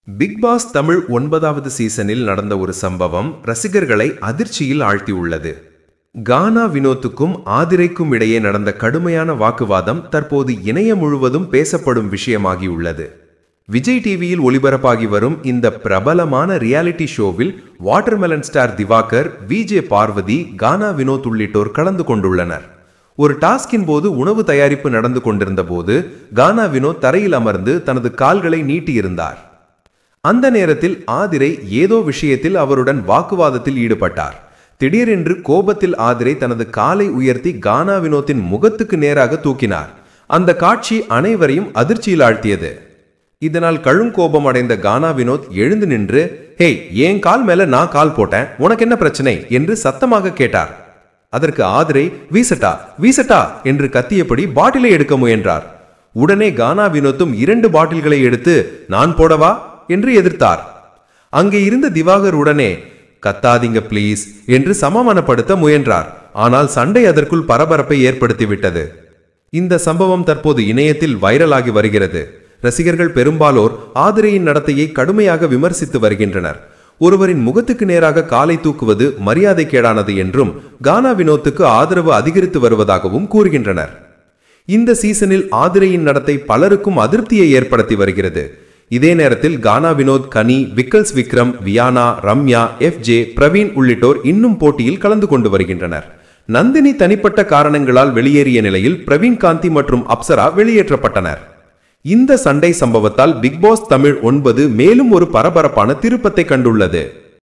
Big pass Tamil 9வது சீசனில் நடந்த ஒரு சம்பவம் ரசிகர்களை அதிர்ச்சியில் ஆழ்த்தியுள்ளது. கானா வினோத்துக்கும் ஆதிரைக்கும் இடையே நடந்த கடுமையான வாக்குவாதம் தற்போது இணையம் முழுவதும் பேசப்படும் விஷயமாகியுள்ளது. விஜய் டிவியில் ஒளிபரப்பாகி வரும் இந்த பிரபலமான ரியாலிட்டி ஷோவில் watermelon star Divakar, VJ Parvathy, Gaana Vinoth உள்ளிட்டோர் கலந்து கொண்டுள்ளனர். ஒரு டாஸ்கின் போது உணவு தயாரிப்பு நடந்து கொண்டிருந்த போது கானா வினோத் தரையில் அமர்ந்து தனது கால்களை நீட்டியிருந்தார். அந்த நேரத்தில் ஆதிரை ஏதோ விஷயத்தில் அவருடன் வாக்குவாதத்தில் ஈடுபட்டார். திடீரென்று கோபத்தில் ஆதிரை தனது காலை உயர்த்தி கானா வினோத்தின் முகத்துக்கு நேராக தூக்கினார். அந்த காட்சி அனைவரையும் அதிர்ச்சியில் ஆழ்த்தியது. இதனால் கழுங்கோபம் அடைந்த கானா வினோத் எழுந்து நின்று, "ஹேய், என் கால் மேல நான் கால் போட்டேன், உனக்கு என்ன பிரச்சனை?" என்று சத்தமாக கேட்டார். அதற்கு ஆதிரை வீசட்டா வீசட்டா என்று கத்தியபடி பாட்டிலை எடுக்க முயன்றார். உடனே கானா வினோத்தும் 2 பாட்டில்களை எடுத்து, "நான் போடவா?" என்று எதிர்த்தார். அங்கே இருந்த திவாகர் உடனே, "கத்தாதீங்க பிளீஸ்" என்று சமாதானப்படுத்த முயன்றார். ஆனால் சண்டை அதற்குள் பரபரப்பை ஏற்படுத்திவிட்டது. இந்த சம்பவம் தற்போது இணையத்தில் வைரலாகி வருகிறது. ரசிகர்கள் பெரும்பாலோர் ஆதிரையின் நடத்தையை கடுமையாக விமர்சித்து வருகின்றனர். ஒருவரின் முகத்துக்கு நேராக காலை தூக்குவது மரியாதைக்கேடானது என்றும் கானா வினோத்துக்கு ஆதரவு அதிகரித்து வருவதாகவும் கூறுகின்றனர். இந்த சீசனில் ஆதிரையின் நடத்தை பலருக்கும் அதிருப்தியை ஏற்படுத்தி வருகிறது. இதே நேரத்தில் கானா வினோத், கனி, விக்கல்ஸ் விக்ரம், வியானா, ரம்யா, FJ, பிரவீன் உள்ளிட்டோர் இன்னும் போட்டியில் கலந்து கொண்டு வருகின்றனர். நந்தினி தனிப்பட்ட காரணங்களால் வெளியேறிய நிலையில் பிரவீன் காந்தி மற்றும் அப்சரா வெளியேற்றப்பட்டனர். இந்த சண்டை சம்பவத்தால் பிக் பாஸ் தமிழ் 9 மேலும் ஒரு பரபரப்பான திருப்பத்தை கண்டுள்ளது.